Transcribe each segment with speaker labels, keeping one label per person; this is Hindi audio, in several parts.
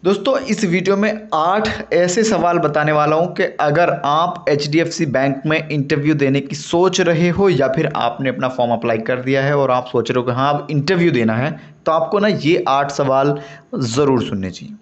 Speaker 1: दोस्तों इस वीडियो में 8 ऐसे सवाल बताने वाला हूं कि अगर आप HDFC बैंक में इंटरव्यू देने की सोच रहे हो या फिर आपने अपना फॉर्म अप्लाई कर दिया है और आप सोच रहे हो कि हाँ अब इंटरव्यू देना है, तो आपको ना ये 8 सवाल ज़रूर सुनने चाहिए।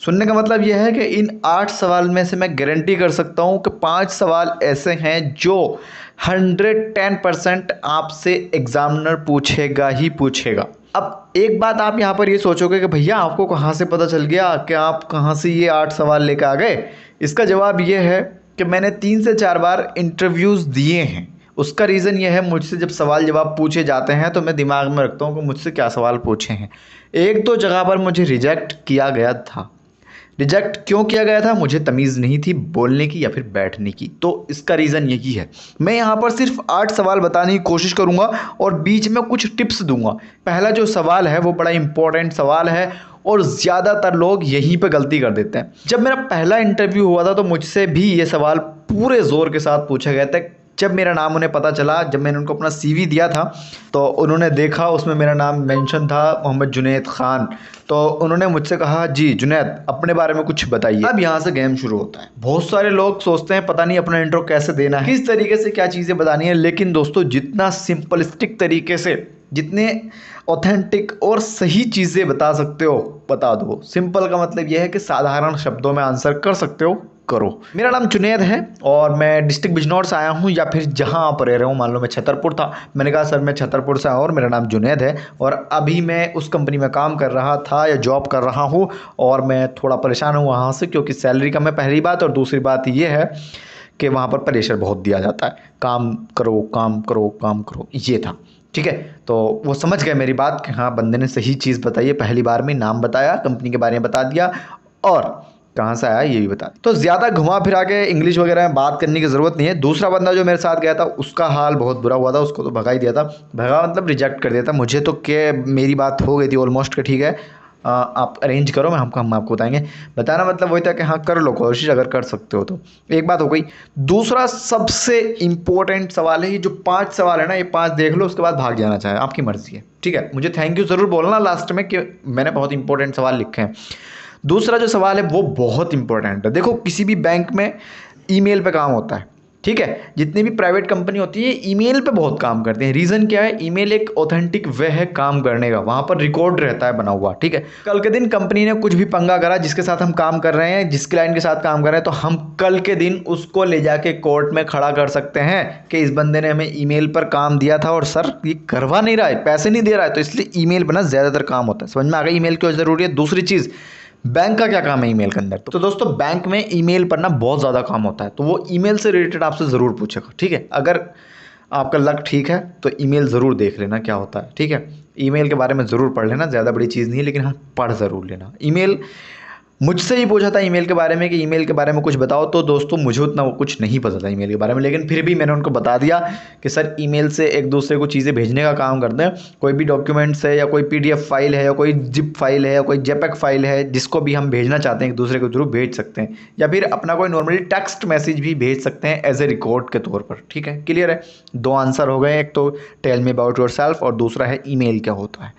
Speaker 1: सुनने का मतलब यह है कि इन 8 सवाल में से मैं गारंटी कर सकता हूं कि 5 सवाल ऐसे हैं जो 110% आपसे एग्जामिनर पूछेगा ही पूछेगा। अब एक बात आप यहाँ पर ये सोचोगे कि भैया आपको कहाँ से पता चल गया कि आप कहाँ से ये 8 सवाल लेकर आ गए। इसका जवाब ये है कि मैंने 3 से 4 बार इंटरव्यूज़ दिए हैं। उसका रीज़न ये है, मुझसे जब सवाल जवाब पूछे जाते हैं तो मैं दिमाग में रखता हूँ कि मुझसे क्या सवाल पूछे हैं। एक दो जगह पर मुझे रिजेक्ट किया गया था। रिजेक्ट क्यों किया गया था? मुझे तमीज़ नहीं थी बोलने की या फिर बैठने की। तो इसका रीज़न यही है। मैं यहाँ पर सिर्फ 8 सवाल बताने की कोशिश करूँगा और बीच में कुछ टिप्स दूंगा। पहला जो सवाल है वो बड़ा इंपॉर्टेंट सवाल है और ज़्यादातर लोग यहीं पे गलती कर देते हैं। जब मेरा पहला इंटरव्यू हुआ था तो मुझसे भी ये सवाल पूरे ज़ोर के साथ पूछा गया था। जब मेरा नाम उन्हें पता चला, जब मैंने उनको अपना CV दिया था तो उन्होंने देखा उसमें मेरा नाम मेंशन था, मोहम्मद जुनैद खान। तो उन्होंने मुझसे कहा, जी जुनैद अपने बारे में कुछ बताइए। अब यहाँ से गेम शुरू होता है। बहुत सारे लोग सोचते हैं पता नहीं अपना इंट्रो कैसे देना है, किस तरीके से क्या चीज़ें बतानी है। लेकिन दोस्तों जितना सिंपलिस्टिक तरीके से, जितने ऑथेंटिक और सही चीज़ें बता सकते हो बता दो। सिंपल का मतलब यह है कि साधारण शब्दों में आंसर कर सकते हो, करो। मेरा नाम जुनैद है और मैं डिस्ट्रिक्ट बिजनौर से आया हूँ, या फिर जहाँ आप रह रहे हो। मान लो मैं छतरपुर था, मैंने कहा सर मैं छतरपुर से आया और मेरा नाम जुनैद है और अभी मैं उस कंपनी में काम कर रहा था या जॉब कर रहा हूँ और मैं थोड़ा परेशान हूँ वहाँ से, क्योंकि सैलरी कम है पहली बात, और दूसरी बात ये है कि वहाँ पर प्रेशर बहुत दिया जाता है, काम करो काम करो काम करो। ये था, ठीक है। तो वो समझ गए मेरी बात कि हाँ बंदे ने सही चीज़ बताई है। पहली बार में नाम बताया, कंपनी के बारे में बता दिया और कहाँ से आया ये भी बता। तो ज़्यादा घुमा फिरा के इंग्लिश वगैरह में बात करने की ज़रूरत नहीं है। दूसरा बंदा जो मेरे साथ गया था उसका हाल बहुत बुरा हुआ था, उसको तो भगा ही दिया था। भगा मतलब रिजेक्ट कर दिया था। मुझे तो क्या, मेरी बात हो गई थी ऑलमोस्ट कि ठीक है आप अरेंज करो, हम आपको बताएंगे। बताना मतलब वही था कि हाँ कर लो कोशिश अगर कर सकते हो तो। एक बात हो गई। दूसरा सबसे इम्पोर्टेंट सवाल है, ये जो 5 सवाल है ना, ये 5 देख लो उसके बाद भाग जाना चाहे, आपकी मर्ज़ी है, ठीक है। मुझे थैंक यू ज़रूर बोलना लास्ट में कि मैंने बहुत इंपॉर्टेंट सवाल लिखे हैं। दूसरा जो सवाल है वो बहुत इंपॉर्टेंट है। देखो किसी भी बैंक में ईमेल पे काम होता है, ठीक है। जितनी भी प्राइवेट कंपनी होती है ईमेल पे बहुत काम करते हैं। रीज़न क्या है? ईमेल एक ऑथेंटिक वे है काम करने का, वहाँ पर रिकॉर्ड रहता है बना हुआ, ठीक है। कल के दिन कंपनी ने कुछ भी पंगा करा, जिसके साथ हम काम कर रहे हैं, जिस क्लाइंट के साथ काम कर रहे हैं, तो हम कल के दिन उसको ले जाके कोर्ट में खड़ा कर सकते हैं कि इस बंदे ने हमें ईमेल पर काम दिया था और सर ये करवा नहीं रहा है, पैसे नहीं दे रहा है। तो इसलिए ईमेल पर ना ज़्यादातर काम होता है। समझ में आ गया ईमेल क्यों ज़रूरी है? दूसरी चीज़, बैंक का क्या काम है ईमेल के अंदर। तो दोस्तों बैंक में ईमेल पर ना बहुत ज़्यादा काम होता है, तो वो ईमेल से रिलेटेड आपसे ज़रूर पूछेगा, ठीक है। अगर आपका लक ठीक है तो ईमेल ज़रूर देख लेना क्या होता है, ठीक है। ईमेल के बारे में ज़रूर पढ़ लेना, ज़्यादा बड़ी चीज़ नहीं है, लेकिन हाँ पढ़ ज़रूर लेना। ईमेल मुझसे ही पूछा था ईमेल के बारे में कि ईमेल के बारे में कुछ बताओ, तो दोस्तों मुझे उतना वो कुछ नहीं पता था ईमेल के बारे में, लेकिन फिर भी मैंने उनको बता दिया कि सर ईमेल से एक दूसरे को चीज़ें भेजने का काम करते हैं। कोई भी डॉक्यूमेंट्स है या कोई PDF फाइल है या कोई जिप फाइल है या कोई जेपेक फाइल है, जिसको भी हम भेजना चाहते हैं एक दूसरे के थ्रू भेज सकते हैं, या फिर अपना कोई नॉर्मली टेक्स्ट मैसेज भी भेज सकते हैं एज ए रिकॉर्ड के तौर पर, ठीक है। क्लियर है? 2 आंसर हो गए, एक तो tell me about yourself और दूसरा है ईमेल क्या होता है।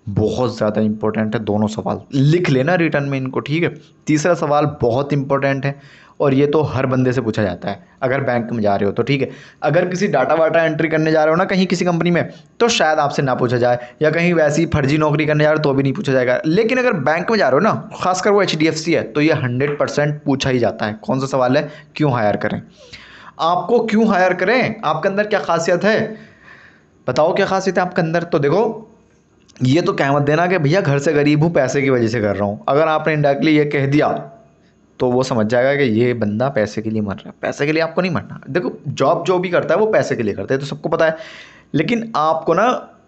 Speaker 1: बहुत ज़्यादा इंपॉर्टेंट है दोनों सवाल, लिख लेना रिटर्न में इनको, ठीक है। तीसरा सवाल बहुत इंपॉर्टेंट है और ये तो हर बंदे से पूछा जाता है अगर बैंक में जा रहे हो तो, ठीक है। अगर किसी डाटा वाटा एंट्री करने जा रहे हो ना कहीं किसी कंपनी में, तो शायद आपसे ना पूछा जाए, या कहीं वैसी फर्जी नौकरी करने जा रहे हो तो भी नहीं पूछा जाएगा। लेकिन अगर बैंक में जा रहे हो ना, खासकर वो HDFC है, तो ये 100% पूछा ही जाता है। कौन सा सवाल है? क्यों हायर करें आपको, क्यों हायर करें, आपके अंदर क्या खासियत है, बताओ क्या खासियत है आपके अंदर। तो देखो ये तो कह मत देना कि भैया घर से गरीब हूँ पैसे की वजह से कर रहा हूँ। अगर आपने इंडायरेक्टली ये कह दिया तो वो समझ जाएगा कि ये बंदा पैसे के लिए मर रहा है। पैसे के लिए आपको नहीं मरना। देखो जॉब जो भी करता है वो पैसे के लिए करता है, तो सबको पता है। लेकिन आपको ना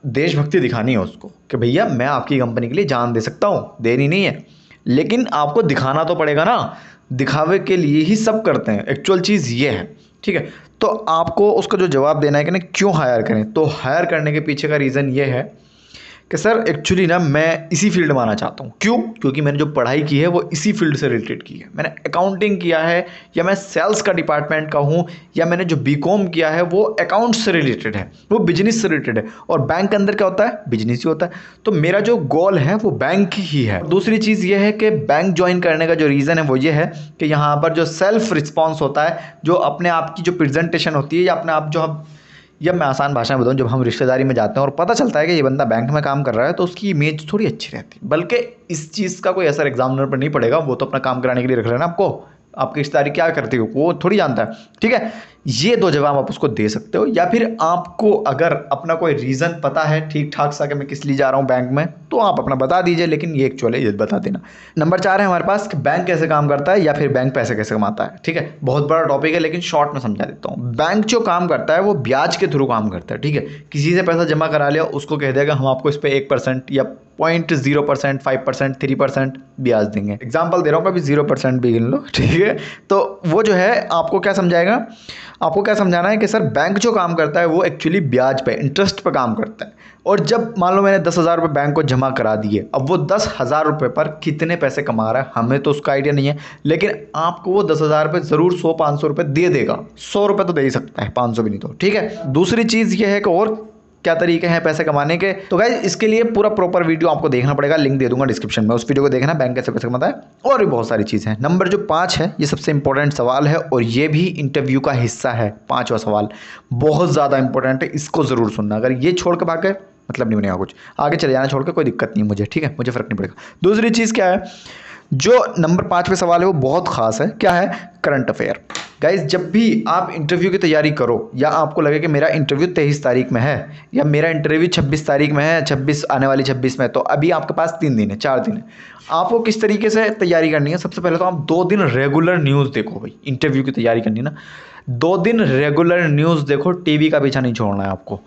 Speaker 1: देशभक्ति दिखानी है उसको कि भैया मैं आपकी कंपनी के लिए जान दे सकता हूँ, देनी नहीं है, लेकिन आपको दिखाना तो पड़ेगा ना। दिखावे के लिए ही सब करते हैं, एक्चुअल चीज़ ये है, ठीक है। तो आपको उसका जो जवाब देना है कि ना क्यों हायर करें, तो हायर करने के पीछे का रीज़न ये है कि सर एक्चुअली ना मैं इसी फील्ड में आना चाहता हूँ। क्यों? क्योंकि मैंने जो पढ़ाई की है वो इसी फील्ड से रिलेटेड की है। मैंने अकाउंटिंग किया है, या मैं सेल्स का डिपार्टमेंट का हूँ, या मैंने जो बीकॉम किया है वो अकाउंट्स से रिलेटेड है, वो बिजनेस से रिलेटेड है। और बैंक के अंदर क्या होता है? बिजनेस ही होता है। तो मेरा जो गोल है वो बैंक ही है। दूसरी चीज़ ये है कि बैंक ज्वाइन करने का जो रीज़न है वो ये है कि यहाँ पर जो सेल्फ रिस्पॉन्स होता है, जो अपने आप की जो प्रेजेंटेशन होती है, या अपने आप जो हम, या मैं आसान भाषा में बताऊँ, जब हम रिश्तेदारी में जाते हैं और पता चलता है कि ये बंदा बैंक में काम कर रहा है, तो उसकी इमेज थोड़ी अच्छी रहती है। बल्कि इस चीज़ का कोई असर एग्जामिनर पर नहीं पड़ेगा, वो तो अपना काम कराने के लिए रख रहे हैं ना आपको। आपकी रिश्तेदारी क्या करती हो वो थोड़ी जानता है, ठीक है। ये दो जवाब आप उसको दे सकते हो। या फिर आपको अगर अपना कोई रीज़न पता है ठीक ठाक सा कि मैं किस लिए जा रहा हूँ बैंक में, तो आप अपना बता दीजिए, लेकिन ये एक्चुअली ये बता देना। नंबर 4 है हमारे पास कि बैंक कैसे काम करता है, या फिर बैंक पैसे कैसे कमाता है। ठीक है, बहुत बड़ा टॉपिक है, लेकिन शॉर्ट में समझा देता हूँ। बैंक जो काम करता है वो ब्याज के थ्रू काम करता है। ठीक है, किसी से पैसा जमा करा लिया, उसको कह देगा हम आपको इस पर 1% या 0.0%, 5%, 3% ब्याज देंगे। एग्जाम्पल दे रहा हूँ, कभी 0% भी गिन लो, ठीक है। तो वो जो है आपको क्या समझाएगा, आपको क्या समझाना है कि सर बैंक जो काम करता है वो एक्चुअली ब्याज पे, इंटरेस्ट पे काम करता है। और जब मान लो मैंने 10,000 रुपये बैंक को जमा करा दिए, अब वो 10,000 रुपये पर कितने पैसे कमा रहा है हमें तो उसका आइडिया नहीं है, लेकिन आपको वो 10,000 रुपये ज़रूर 100-500 रुपये दे देगा। 100 रुपये तो दे ही सकता है, 500 भी नहीं तो, ठीक है। दूसरी चीज़ ये है कि और क्या तरीके हैं पैसे कमाने के, तो गाइस इसके लिए पूरा प्रॉपर वीडियो आपको देखना पड़ेगा, लिंक दे दूंगा डिस्क्रिप्शन में, उस वीडियो को देखना, बैंक कैसे पैसे कमाता है, और भी बहुत सारी चीज़ें हैं। नंबर जो 5 है, ये सबसे इंपॉर्टेंट सवाल है, और ये भी इंटरव्यू का हिस्सा है। 5वां सवाल बहुत ज़्यादा इंपॉर्टेंट है, इसको ज़रूर सुनना। अगर ये छोड़ के भागे मतलब नहीं बनेगा कुछ, आगे चले जाना छोड़ के कोई दिक्कत नहीं मुझे, ठीक है, मुझे फ़र्क नहीं पड़ेगा। दूसरी चीज़ क्या है, जो नंबर 5 सवाल है वो बहुत खास है। क्या है? Current affair. गाइज जब भी आप इंटरव्यू की तैयारी करो, या आपको लगे कि मेरा इंटरव्यू 23 तारीख में है, या मेरा इंटरव्यू 26 तारीख में है, 26 आने वाली 26 में, तो अभी आपके पास 3 दिन है, 4 दिन है। आपको किस तरीके से तैयारी करनी है? सबसे पहले तो आप 2 दिन रेगुलर न्यूज़ देखो। भाई इंटरव्यू की तैयारी करनी है ना, 2 दिन रेगुलर न्यूज़ देखो, टीवी का पीछा नहीं छोड़ना है आपको।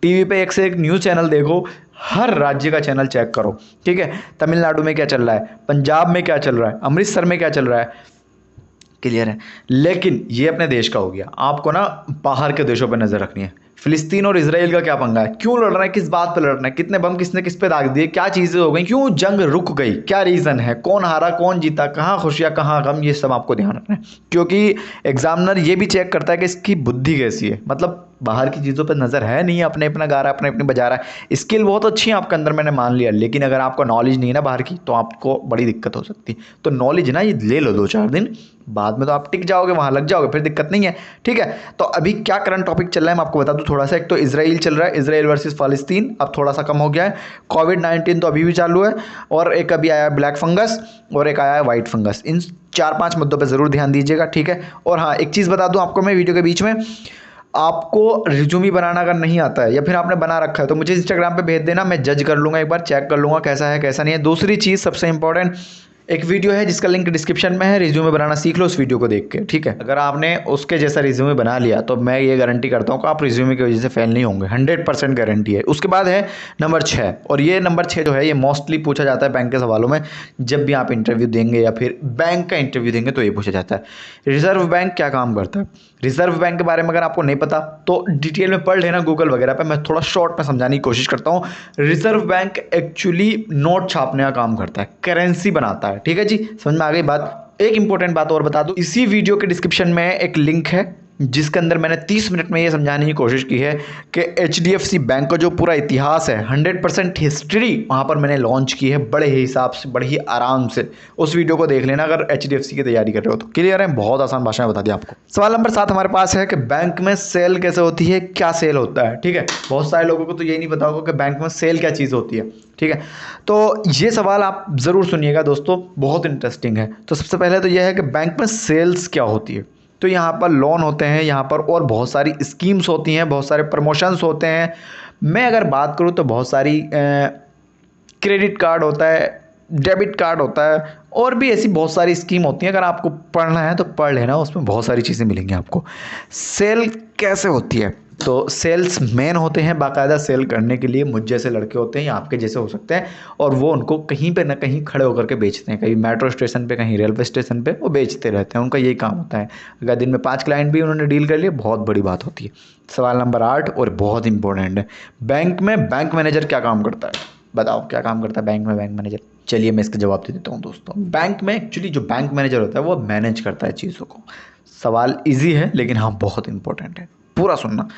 Speaker 1: टीवी पे एक से एक न्यूज़ चैनल देखो, हर राज्य का चैनल चेक करो, ठीक है। तमिलनाडु में क्या चल रहा है, पंजाब में क्या चल रहा है, अमृतसर में क्या चल रहा है, क्लियर है। लेकिन ये अपने देश का हो गया, आपको ना बाहर के देशों पर नज़र रखनी है। फिलिस्तीन और इजराइल का क्या पंगा है, क्यों लड़ रहा है, किस बात पे लड़ रहा है, कितने बम किसने किस पे दाग दिए, क्या चीज़ें हो गई, क्यों जंग रुक गई, क्या रीज़न है, कौन हारा कौन जीता, कहाँ खुशियाँ कहाँ गम, ये सब आपको ध्यान रखना है। क्योंकि एग्जामिनर ये भी चेक करता है कि इसकी बुद्धि कैसी है, मतलब बाहर की चीज़ों पर नज़र है नहीं, अपने अपना गा रहा है, अपने अपने बजा रहा है। स्किल बहुत अच्छी है आपके अंदर, मैंने मान लिया, लेकिन अगर आपको नॉलेज नहीं है ना बाहर की, तो आपको बड़ी दिक्कत हो सकती है। तो नॉलेज ना ये ले लो 2-4 दिन, बाद में तो आप टिक जाओगे, वहाँ लग जाओगे, फिर दिक्कत नहीं है, ठीक है। तो अभी क्या करंट टॉपिक चल रहा है मैं आपको बता दूं थोड़ा सा। एक तो इजराइल चल रहा है, इजराइल वर्सेस फ़लस्तीन, अब थोड़ा सा कम हो गया है। कोविड-19 तो अभी भी चालू है, और एक अभी आया है ब्लैक फंगस, और एक आया है वाइट फंगस। इन 4-5 मुद्दों पर ज़रूर ध्यान दीजिएगा, ठीक है। और हाँ, एक चीज़ बता दूँ आपको मैं वीडियो के बीच में, आपको रिज्यूमी बनाना अगर नहीं आता है, या फिर आपने बना रखा है, तो मुझे इंस्टाग्राम पे भेज देना, मैं जज कर लूँगा, एक बार चेक कर लूँगा कैसा है कैसा नहीं है। दूसरी चीज़ सबसे इंपॉर्टेंट, एक वीडियो है जिसका लिंक डिस्क्रिप्शन में है, रिज्यूमे बनाना सीख लो उस वीडियो को देख के, ठीक है। अगर आपने उसके जैसा रिज्यूमे बना लिया, तो मैं ये गारंटी करता हूँ कि आप रिज्यूमे की वजह से फेल नहीं होंगे, 100% गारंटी है। उसके बाद है नंबर 6, और ये नंबर 6 जो है ये मोस्टली पूछा जाता है बैंक के सवालों में, जब भी आप इंटरव्यू देंगे या फिर बैंक का इंटरव्यू देंगे तो ये पूछा जाता है, रिजर्व बैंक क्या काम करता है। रिजर्व बैंक के बारे में अगर आपको नहीं पता तो डिटेल में पढ़ लेना गूगल वगैरह पे, मैं थोड़ा शॉर्ट में समझाने की कोशिश करता हूँ। रिजर्व बैंक एक्चुअली नोट छापने का काम करता है, करेंसी बनाता है, ठीक है जी, समझ में आ गई बात। एक इंपॉर्टेंट बात और बता दूं, इसी वीडियो के डिस्क्रिप्शन में एक लिंक है जिसके अंदर मैंने 30 मिनट में ये समझाने की कोशिश की है कि HDFC बैंक का जो पूरा इतिहास है, 100% हिस्ट्री वहाँ पर मैंने लॉन्च की है, बड़े ही हिसाब से, बड़े ही आराम से। उस वीडियो को देख लेना अगर HDFC की तैयारी कर रहे हो तो, क्लियर है, बहुत आसान भाषा में बता दिया आपको। सवाल नंबर 7 हमारे पास है कि बैंक में सेल कैसे होती है, क्या सेल होता है, ठीक है। बहुत सारे लोगों को तो ये नहीं पता होगा कि बैंक में सेल क्या चीज़ होती है, ठीक है। तो ये सवाल आप ज़रूर सुनिएगा दोस्तों, बहुत इंटरेस्टिंग है। तो सबसे पहले तो यह है कि बैंक में सेल्स क्या होती है। तो यहाँ पर लोन होते हैं, यहाँ पर और बहुत सारी स्कीम्स होती हैं, बहुत सारे प्रमोशंस होते हैं। मैं अगर बात करूँ तो बहुत सारी क्रेडिट कार्ड होता है, डेबिट कार्ड होता है, और भी ऐसी बहुत सारी स्कीम होती हैं। अगर आपको पढ़ना है तो पढ़ लेना, उसमें बहुत सारी चीज़ें मिलेंगी आपको। सेल कैसे होती है, तो सेल्स मैन होते हैं बाकायदा सेल करने के लिए, मुझ जैसे लड़के होते हैं या आपके जैसे हो सकते हैं, और वो उनको कहीं पे ना कहीं खड़े होकर के बेचते हैं, कहीं मेट्रो स्टेशन पे, कहीं रेलवे स्टेशन पे वो बेचते रहते हैं, उनका यही काम होता है। अगर दिन में 5 क्लाइंट भी उन्होंने डील कर लिए, बहुत बड़ी बात होती है। सवाल नंबर 8 और बहुत इंपॉर्टेंट है, बैंक में बैंक मैनेजर क्या काम करता है। बताओ क्या काम करता है बैंक में बैंक मैनेजर? चलिए मैं इसका जवाब दे देता हूँ दोस्तों। बैंक में एक्चुअली जो बैंक मैनेजर होता है वो मैनेज करता है चीज़ों को। सवाल इजी है लेकिन हाँ बहुत इंपॉर्टेंट है, पूरा सुनना।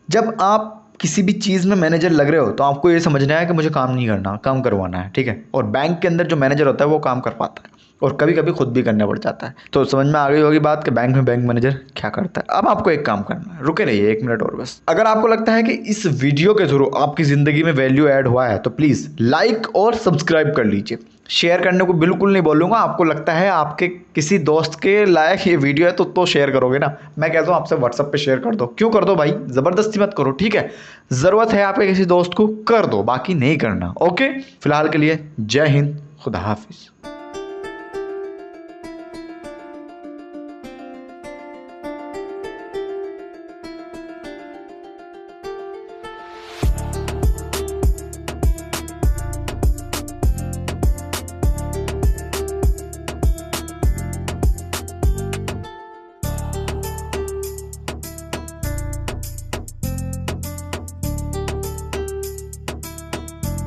Speaker 1: जब आप किसी भी चीज़ में मैनेजर लग रहे हो तो आपको ये समझना है कि मुझे काम नहीं करना, काम करवाना है, ठीक है। और बैंक के अंदर जो मैनेजर होता है वो काम करवाता है और कभी कभी खुद भी करना पड़ जाता है। तो समझ में आ गई होगी बात कि बैंक में बैंक मैनेजर क्या करता है। अब आपको एक काम करना है, रुके रहिए 1 मिनट और बस। अगर आपको लगता है कि इस वीडियो के थ्रू आपकी ज़िंदगी में वैल्यू ऐड हुआ है तो प्लीज़ लाइक और सब्सक्राइब कर लीजिए। शेयर करने को बिल्कुल नहीं बोलूँगा, आपको लगता है आपके किसी दोस्त के लायक ये वीडियो है तो शेयर करोगे ना। मैं कहता हूँ आपसे व्हाट्सएप पे शेयर कर दो, क्यों कर दो भाई, ज़बरदस्ती मत करो, ठीक है। ज़रूरत है आपके किसी दोस्त को कर दो, बाकी नहीं करना। ओके, फिलहाल के लिए जय हिंद, खुदा हाफिज़।